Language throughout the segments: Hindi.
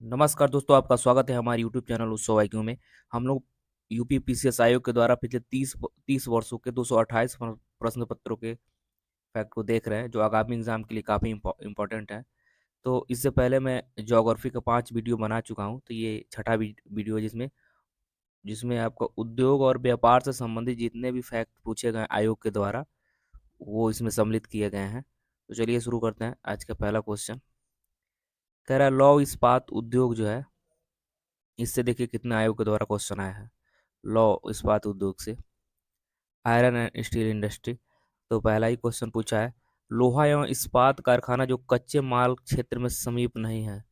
नमस्कार दोस्तों, आपका स्वागत है हमारे यूट्यूब चैनल उत्सव आईक्यू में। हम लोग यूपी पीसीएस आयोग के द्वारा पिछले 30 वर्षों के 228 प्रश्न पत्रों के फैक्ट को देख रहे हैं, जो आगामी एग्जाम के लिए काफ़ी इम्पोर्टेंट है। तो इससे पहले मैं ज्योग्राफी का 5 वीडियो बना चुका हूं, तो ये छठा वीडियो है जिसमें जिसमें आपका उद्योग और व्यापार से संबंधित जितने भी फैक्ट पूछे गए आयोग के द्वारा वो इसमें सम्मिलित किए गए हैं। तो चलिए शुरू करते हैं। आज का पहला क्वेश्चन कह रहा है, लौह इस्पात उद्योग जो है, इससे देखिए कितने आयोग के द्वारा क्वेश्चन आया है। लौह इस्पात उद्योग से आयरन एंड स्टील इंडस्ट्री। तो पहला ही क्वेश्चन पूछा है, लोहा एवं इस्पात कारखाना जो कच्चे माल क्षेत्र में समीप नहीं है।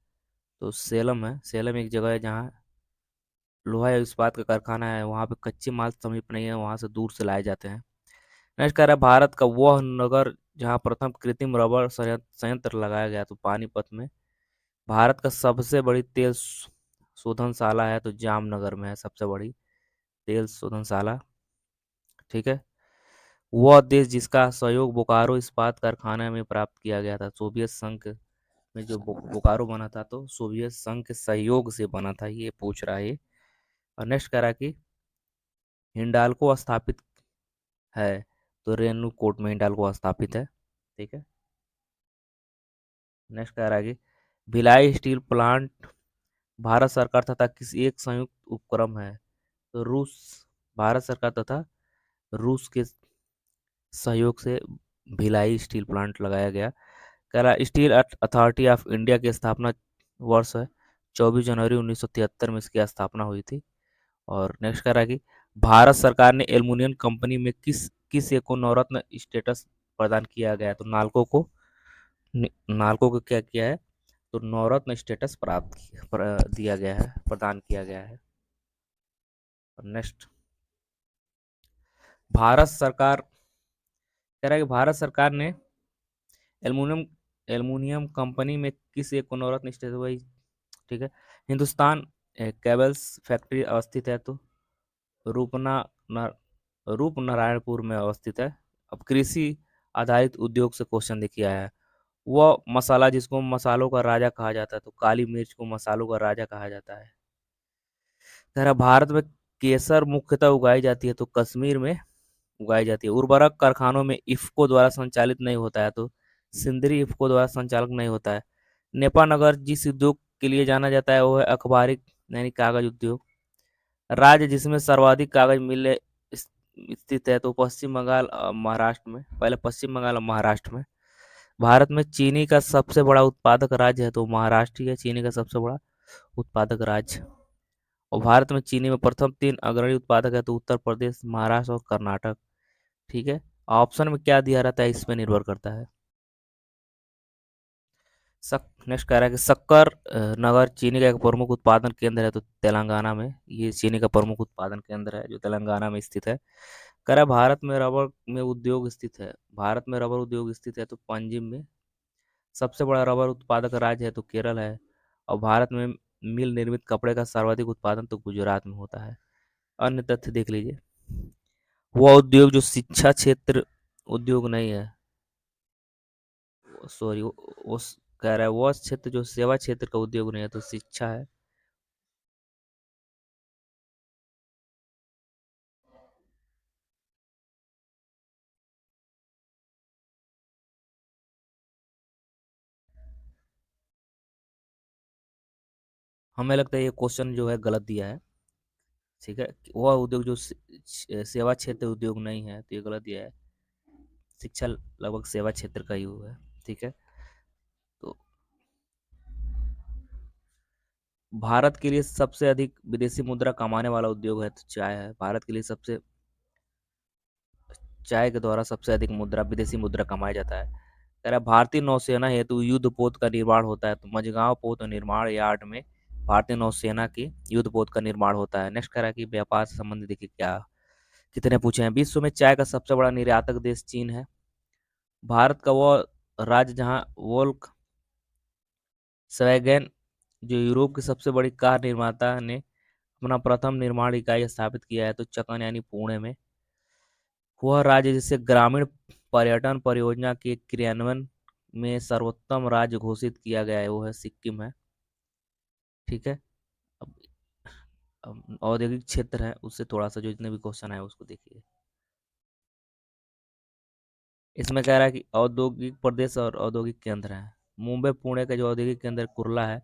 तो सेलम है। सेलम एक जगह है जहाँ लोहा या इस्पात का कारखाना है, वहाँ पे कच्चे माल समीप नहीं है, वहाँ से दूर से लाए जाते हैं। नेक्स्ट कह रहा है, भारत का वह नगर जहाँ प्रथम कृत्रिम रबड़ संयंत्र लगाया गया, तो पानीपत में। भारत का सबसे बड़ी तेल शोधनशाला है, तो जामनगर में है सबसे बड़ी तेल शोधनशाला। ठीक है। वह देश जिसका सहयोग बोकारो इस्पात कारखाना में प्राप्त किया गया था, सोवियत संघ में जो बोकारो बना था, तो सोवियत संघ के सहयोग से बना था, ये पूछ रहा है ये। और नेक्स्ट कह रहा है कि हिंडाल्को स्थापित है, तो रेणुकूट में हिंडाल्को स्थापित है। ठीक है। नेक्स्ट कह रहा है कि भिलाई स्टील प्लांट भारत सरकार तथा किसी एक संयुक्त उपक्रम है, तो रूस, भारत सरकार तथा रूस के सहयोग से भिलाई स्टील प्लांट लगाया गया। कह रहा स्टील अथॉरिटी ऑफ इंडिया की स्थापना वर्ष है 24 जनवरी 1973 में इसकी स्थापना हुई थी। और नेक्स्ट कह रहा है कि भारत सरकार ने एल्युमिनियम कंपनी में किस किस एक को नवरत्न स्टेटस प्रदान किया गया, तो नालको को क्या किया है, तो नवरत्न स्टेटस दिया गया है, प्रदान किया गया है। नेक्स्ट, भारत सरकार कह रहा है कि भारत सरकार ने एल्युमिनियम एल्युमिनियम कंपनी में किस एक को नवरत्न स्टेटस, वही। ठीक है। हिंदुस्तान केबल्स फैक्ट्री अवस्थित है, तो रूपना न, रूप नारायणपुर में अवस्थित है। अब कृषि आधारित उद्योग से क्वेश्चन देखिए आया है, वह मसाला जिसको मसालों का राजा कहा जाता है, तो काली मिर्च को मसालों का राजा कहा जाता है। कह रहा भारत में केसर मुख्यतः उगाई जाती है, तो कश्मीर में उगाई जाती है। उर्वरक कारखानों में इफ्को द्वारा संचालित नहीं होता है, तो सिंदरी इफ्को द्वारा संचालक नहीं होता है। नेपानगर जिस उद्योग के लिए जाना जाता है वो है अखबारिक यानी कागज उद्योग। राज्य जिसमें सर्वाधिक कागज मिले स्थित है, तो पश्चिम बंगाल महाराष्ट्र में, पहले पश्चिम बंगाल और महाराष्ट्र में। भारत में चीनी का सबसे बड़ा उत्पादक राज्य है, तो महाराष्ट्र ही है चीनी का सबसे बड़ा उत्पादक राज्य। और भारत में चीनी में प्रथम 3 अग्रणी उत्पादक है, तो उत्तर प्रदेश, महाराष्ट्र और कर्नाटक। ठीक है। ऑप्शन में क्या दिया रहता है, इस पे निर्भर करता है। नेक्स्ट कह रहा है कि शक्कर नगर चीनी का एक प्रमुख उत्पादन केंद्र है, तो तेलंगाना में ये चीनी का प्रमुख उत्पादन केंद्र है, जो तेलंगाना में स्थित है। कह रहा है भारत में रबर में उद्योग स्थित है, भारत में रबर उद्योग स्थित है, तो पंजिम में। सबसे बड़ा रबर उत्पादक राज्य है, तो केरल है। और भारत में मिल निर्मित कपड़े का सर्वाधिक उत्पादन तो गुजरात में होता है। अन्य तथ्य देख लीजिए, वह उद्योग जो शिक्षा क्षेत्र उद्योग नहीं है, सॉरी, वो कह रहा है वह क्षेत्र जो सेवा क्षेत्र का उद्योग नहीं है, तो शिक्षा है। हमें लगता है ये क्वेश्चन जो है गलत दिया है। ठीक है। वह उद्योग जो सेवा क्षेत्र उद्योग नहीं है, तो ये गलत दिया है। शिक्षा लगभग सेवा क्षेत्र का ही हुआ है। ठीक है। तो भारत के लिए सबसे अधिक विदेशी मुद्रा कमाने वाला उद्योग है, तो चाय है। भारत के लिए सबसे चाय के द्वारा सबसे अधिक मुद्रा विदेशी मुद्रा कमाया जाता है। कह रहा है भारतीय नौसेना हेतु युद्ध पोत का निर्माण होता है, तो मझगांव पोत निर्माण यार्ड में भारतीय नौसेना की युद्ध पोत का निर्माण होता है। नेक्स्ट कह रहा है कि व्यापार से संबंधित देखिए क्या कितने पूछे हैं। विश्व में चाय का सबसे बड़ा निर्यातक देश चीन है। भारत का वो राज्य जहाँ वोल्क स्वैगन जो यूरोप की सबसे बड़ी कार निर्माता ने अपना प्रथम निर्माण इकाई स्थापित किया है, तो चकन यानी पुणे में। वह राज्य जिसे ग्रामीण पर्यटन परियोजना के क्रियान्वयन में सर्वोत्तम राज्य घोषित किया गया है, वो है सिक्किम है। ठीक है। अब औद्योगिक क्षेत्र है, उससे थोड़ा सा जो जितने भी क्वेश्चन है उसको देखिए। इसमें कह रहा है कि औद्योगिक प्रदेश और औद्योगिक केंद्र है। मुंबई पुणे का जो औद्योगिक केंद्र कुर्ला है,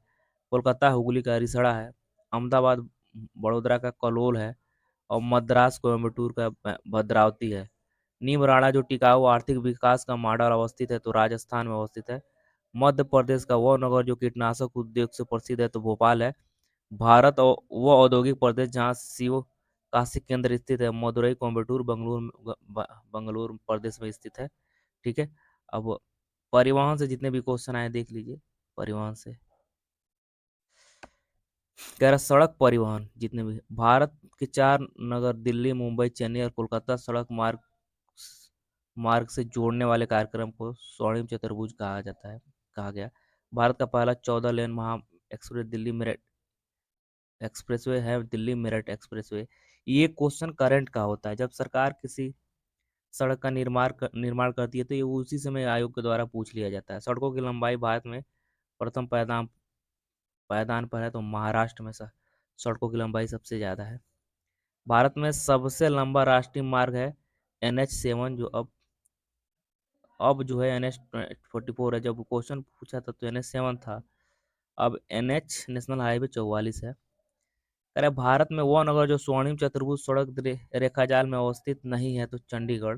कोलकाता हुगली का रिसड़ा है, अहमदाबाद बड़ोदरा का कलोल है, और मद्रास कोयम्बटूर का भद्रावती है। नीमराणा जो टिकाऊ आर्थिक विकास का मॉडल अवस्थित है तो राजस्थान में अवस्थित है। मध्य प्रदेश का वह नगर जो कीटनाशक उद्योग से प्रसिद्ध है तो भोपाल है। भारत और वह औद्योगिक प्रदेश जहाँ शिव काशी केंद्र स्थित है, मदुरई कोयम्बटूर बंगलुरु प्रदेश में स्थित है। ठीक है। अब परिवहन से जितने भी क्वेश्चन आए देख लीजिए। परिवहन से कह रहा सड़क परिवहन जितने भी भारत के चार नगर दिल्ली मुंबई चेन्नई और कोलकाता सड़क मार्ग मार्ग से जोड़ने वाले कार्यक्रम को स्वर्णिम चतुर्भुज कहा जाता है, कहा गया। भारत का पहला 14 लेन महा एक्सप्रेस दिल्ली मेरठ एक्सप्रेसवे है, दिल्ली मेरठ एक्सप्रेसवे। ये क्वेश्चन करंट का होता है, जब सरकार किसी सड़क का निर्माण करती है तो ये उसी समय आयोग के द्वारा पूछ लिया जाता है। सड़कों की लंबाई भारत में प्रथम पायदान पायदान पर है तो महाराष्ट्र में सड़कों की लंबाई सबसे ज्यादा है। भारत में सबसे लंबा राष्ट्रीय मार्ग है NH7, जो अब जो है NH44 है। जब क्वेश्चन पूछा था तो NH7 था, अब NH नेशनल हाईवे 44 है। कह रहे भारत में वह नगर जो स्वर्णिम चतुर्भुज सड़क रेखाजाल में अवस्थित नहीं है तो चंडीगढ़।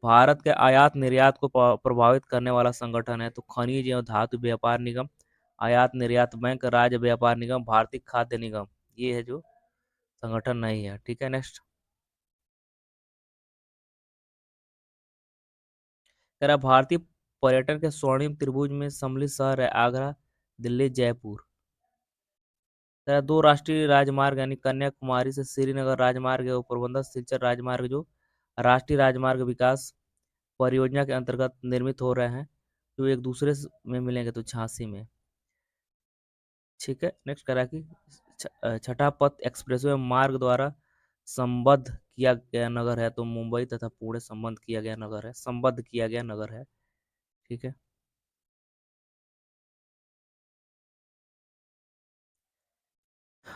भारत के आयात निर्यात को प्रभावित करने वाला संगठन है तो खनिज एवं धातु व्यापार निगम, आयात निर्यात बैंक, राज्य व्यापार निगम, भारतीय खाद्य निगम। ये है जो संगठन नहीं है। ठीक है। नेक्स्ट कह रहा भारतीय पर्यटन के स्वर्णिम त्रिभुज में सम्मिलित शहर है आगरा, दिल्ली, जयपुर। कह रहा दो राष्ट्रीय राजमार्ग यानी कन्याकुमारी से श्रीनगर राजमार्ग और पोरबंदर सिलचर राजमार्ग जो राष्ट्रीय राजमार्ग विकास परियोजना के अंतर्गत निर्मित हो रहे हैं, जो एक दूसरे में मिलेंगे तो झांसी में। ठीक है। नेक्स्ट करा कि छठा पथ एक्सप्रेसवे मार्ग द्वारा संबद्ध किया गया नगर है तो मुंबई तथा पुणे संबद्ध किया गया नगर है, संबद्ध किया गया नगर है। ठीक है।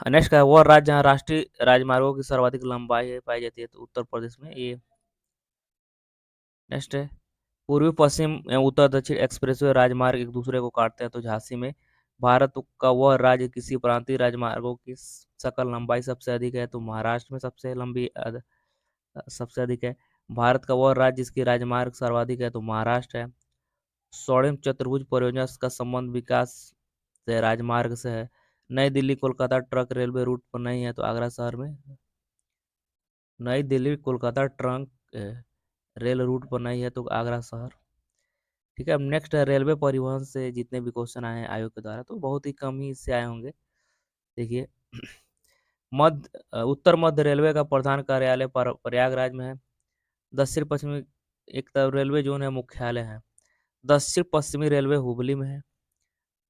नेक्स्ट का वो राज्य जहाँ राष्ट्रीय राजमार्गों की सर्वाधिक लंबाई है पाई जाती है तो उत्तर प्रदेश में ये। नेक्स्ट है पूर्वी पश्चिम एवं उत्तर दक्षिण एक्सप्रेसवे राजमार्ग एक दूसरे को काटते हैं तो झांसी में। भारत का वह राज्य किसी प्रांतीय राजमार्गों की सकल लंबाई सबसे अधिक है तो महाराष्ट्र में सबसे अधिक है। भारत का वह राज्य जिसकी राजमार्ग सर्वाधिक है तो महाराष्ट्र है। स्वर्णिम चतुर्भुज परियोजना का संबंध विकास से राजमार्ग से है। नई Delhi Kolkata truck railway route पर नहीं है तो आगरा शहर में। नई Delhi Kolkata trunk rail route पर नहीं है तो आगरा शहर। ठीक है। अब नेक्स्ट है रेलवे परिवहन से जितने भी क्वेश्चन आए हैं आयोग के द्वारा तो बहुत ही कम ही इससे आए होंगे। देखिए उत्तर मध्य रेलवे का प्रधान कार्यालय प्रयागराज में है। दक्षिण पश्चिमी एक तरफ रेलवे जोन है मुख्यालय है। दक्षिण पश्चिमी रेलवे हुबली में है।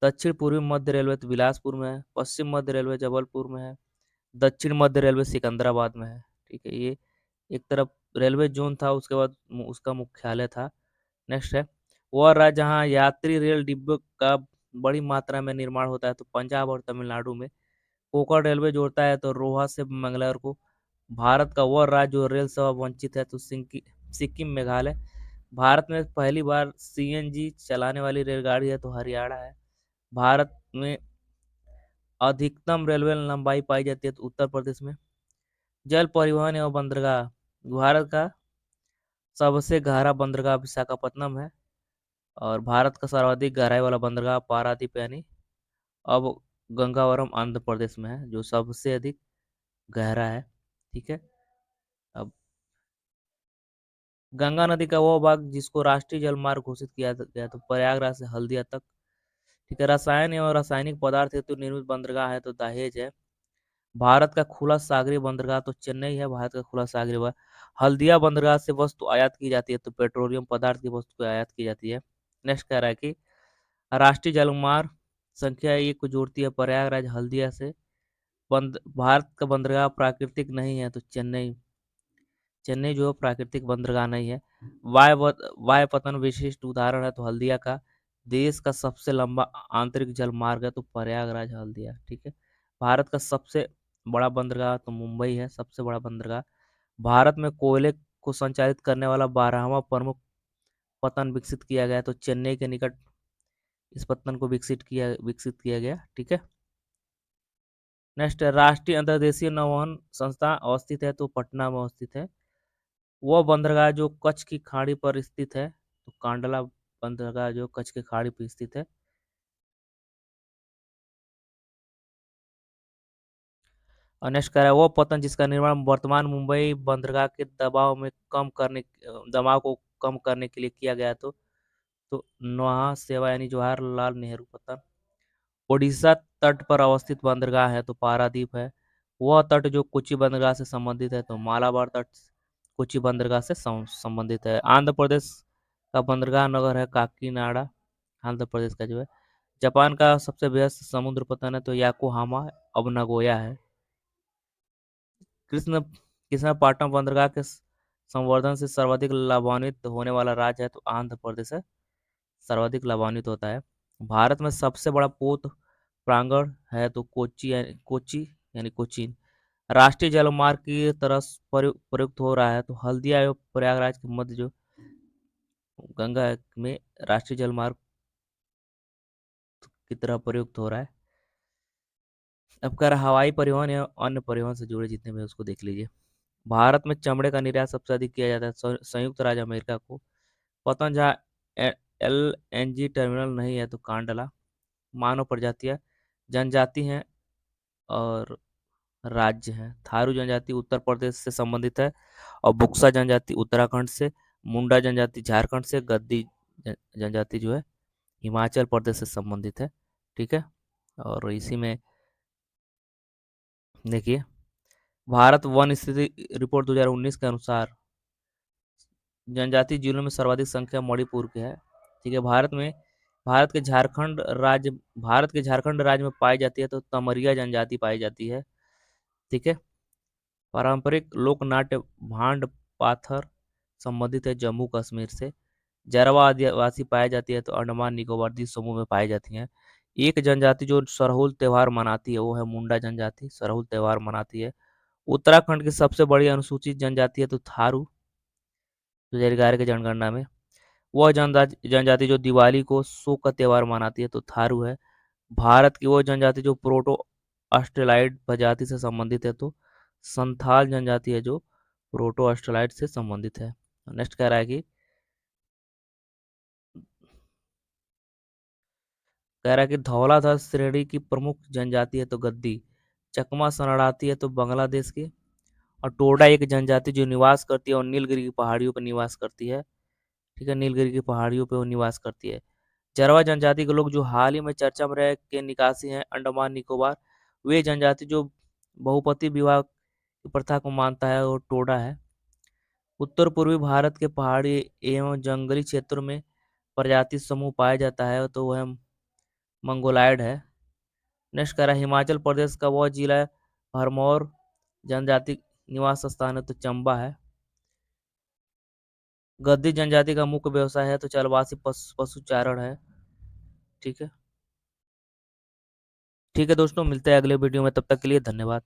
दक्षिण पूर्वी मध्य रेलवे तो बिलासपुर में है। पश्चिम मध्य रेलवे जबलपुर में है। दक्षिण मध्य रेलवे सिकंदराबाद में है। ठीक है। ये एक तरफ रेलवे जोन था, उसके बाद उसका मुख्यालय था। नेक्स्ट है वह राज्य जहाँ यात्री रेल डिब्बों का बड़ी मात्रा में निर्माण होता है तो पंजाब और तमिलनाडु में। कोंकण रेलवे जोड़ता है तो रोहा से मंगलौर को। भारत का वह राज्य जो रेल सेवा वंचित है तो सिक्किम, मेघालय। भारत में पहली बार CNG चलाने वाली रेलगाड़ी है तो हरियाणा है। भारत में अधिकतम रेलवे लंबाई पाई जाती है तो उत्तर प्रदेश में। जल परिवहन एवं बंदरगाह भारत का सबसे गहरा बंदरगाह विशाखापट्टनम है और भारत का सर्वाधिक गहराई वाला बंदरगाह पारादीप यानी अब गंगावरम आंध्र प्रदेश में है जो सबसे अधिक गहरा है। ठीक है। अब गंगा नदी का वो भाग जिसको राष्ट्रीय जलमार्ग घोषित किया गया तो प्रयागराज से हल्दिया तक। ठीक है। रसायन एवं रासायनिक पदार्थ हेतु निर्मित बंदरगाह है तो दहेज है। भारत का खुला सागरीय बंदरगाह तो चेन्नई है। भारत का खुला सागरीय हल्दिया बंदरगाह से वस्तु आयात की जाती है तो पेट्रोलियम पदार्थ की वस्तु को आयात की जाती है। नेक्स्ट कह रहा है कि राष्ट्रीय जलमार्ग संख्या 1 को जोड़ती है प्रयागराज हल्दिया से। भारत का बंदरगाह प्राकृतिक नहीं है तो चेन्नई। चेन्नई जो है प्राकृतिक बंदरगाह नहीं है। वायुपतन विशिष्ट उदाहरण है तो हल्दिया का। देश का सबसे लंबा आंतरिक जल मार्ग है तो प्रयागराज हल्दिया, ठीक है। भारत का सबसे बड़ा बंदरगाह तो मुंबई है, सबसे बड़ा बंदरगाह। भारत में कोयले को संचालित करने वाला 12वां प्रमुख पतन विकसित किया गया, तो चेन्नई के निकट इस पत्तन को विकसित किया गया, ठीक है। नेक्स्ट है, राष्ट्रीय अंतर्देशीय नौवहन संस्था अवस्थित है तो पटना में अवस्थित है। वह बंदरगाह जो कच्छ की खाड़ी पर स्थित है, तो कांडला बंदरगाह जो कच्छ की खाड़ी पर स्थित है। और नेक्स्ट कह रहा है, वो पतन जिसका निर्माण वर्तमान मुंबई बंदरगाह के दबाव को कम करने के लिए किया गया, तो नौहा सेवा यानी जवाहरलाल नेहरू पतन। ओडिशा तट पर अवस्थित बंदरगाह है तो पारादीप है। वह तट जो कोच्चि बंदरगाह से संबंधित है तो मालाबार तट कोच्चि बंदरगाह से संबंधित है। आंध्र प्रदेश का बंदरगाह नगर है काकीनाडा, आंध्र प्रदेश का जो है। जापान का सबसे व्यस्त समुद्र पतन है तो याकोहामा, अब नगोया है। कृष्ण कृष्णापट्टनम बंदरगाह के संवर्धन से सर्वाधिक लाभान्वित होने वाला राज्य है तो आंध्र प्रदेश है, सर्वाधिक लाभान्वित होता है। भारत में सबसे बड़ा पोत प्रांगण है तो कोच्चि यानी कोचीन। राष्ट्रीय जलमार्ग की तरह प्रयुक्त हो रहा है तो हल्दिया एवं प्रयागराज के मध्य जो गंगा में राष्ट्रीय जलमार्ग की तरह प्रयुक्त हो रहा है। अब कह रहा हवाई परिवहन या अन्य परिवहन से जुड़े जितने भी उसको देख लीजिए। भारत में चमड़े का निर्यात सबसे अधिक किया जाता है संयुक्त राज्य अमेरिका को। पतन जहाँ LNG टर्मिनल नहीं है तो कांडला। मानव प्रजातियां जनजाति हैं और राज्य हैं। थारू जनजाति उत्तर प्रदेश से संबंधित है और बुक्सा जनजाति उत्तराखंड से, मुंडा जनजाति झारखंड से, गद्दी जनजाति जो है हिमाचल प्रदेश से संबंधित है, ठीक है। और इसी में देखिए, भारत वन स्थिति रिपोर्ट 2019 के अनुसार जनजाति जिलों में सर्वाधिक संख्या मणिपुर की है, ठीक है। भारत के झारखंड राज्य में पाई जाती है तो तमरिया जनजाति पाई जाती है, ठीक है। पारंपरिक लोक नाट्य भांड पाथर संबंधित है जम्मू कश्मीर से। जारवा आदिवासी पाई जाती है तो अंडमान निकोबार द्वीप समूह में पाई जाती है। एक जनजाति जो सरहुल त्योहार मनाती है वो है मुंडा जनजाति, सरहुल त्योहार मनाती है। उत्तराखंड की सबसे बड़ी अनुसूचित जनजाति है तो थारू, 2011 की जनगणना में। वह जनजाति जो दिवाली को शोक का त्योहार मनाती है तो थारू है। भारत की वो जनजाति जो प्रोटो ऑस्ट्रेलाइड प्रजाति से संबंधित है तो संथाल जनजाति है जो प्रोटो ऑस्ट्रेलाइड से संबंधित है। नेक्स्ट कह रहा है कि धौलाधर श्रेणी की प्रमुख जनजाति है तो गद्दी। चकमा शरणार्थी है तो बांग्लादेश की। और टोडा एक जनजाति जो निवास करती है और नीलगिरी की पहाड़ियों पर निवास करती है, ठीक है। नीलगिरी की पहाड़ियों पर वो निवास करती है। जरवा जनजाति के लोग जो हाल ही में चर्चा में रह के निकासी हैं अंडमान निकोबार, वे जनजाति जो बहुपति विवाह की प्रथा को मानता है वो टोडा है। उत्तर पूर्वी भारत के पहाड़ी एवं जंगली क्षेत्रों में प्रजाति समूह पाया जाता है तो वह मंगोलायड है। नेक्स्ट कह रहा है हिमाचल प्रदेश का वह जिला है भरमौर जनजाति निवास स्थान है तो चंबा है। गद्दी जनजाति का मुख्य व्यवसाय है तो चलवासी पशुचारण है, ठीक है। ठीक है दोस्तों, मिलते हैं अगले वीडियो में, तब तक के लिए धन्यवाद।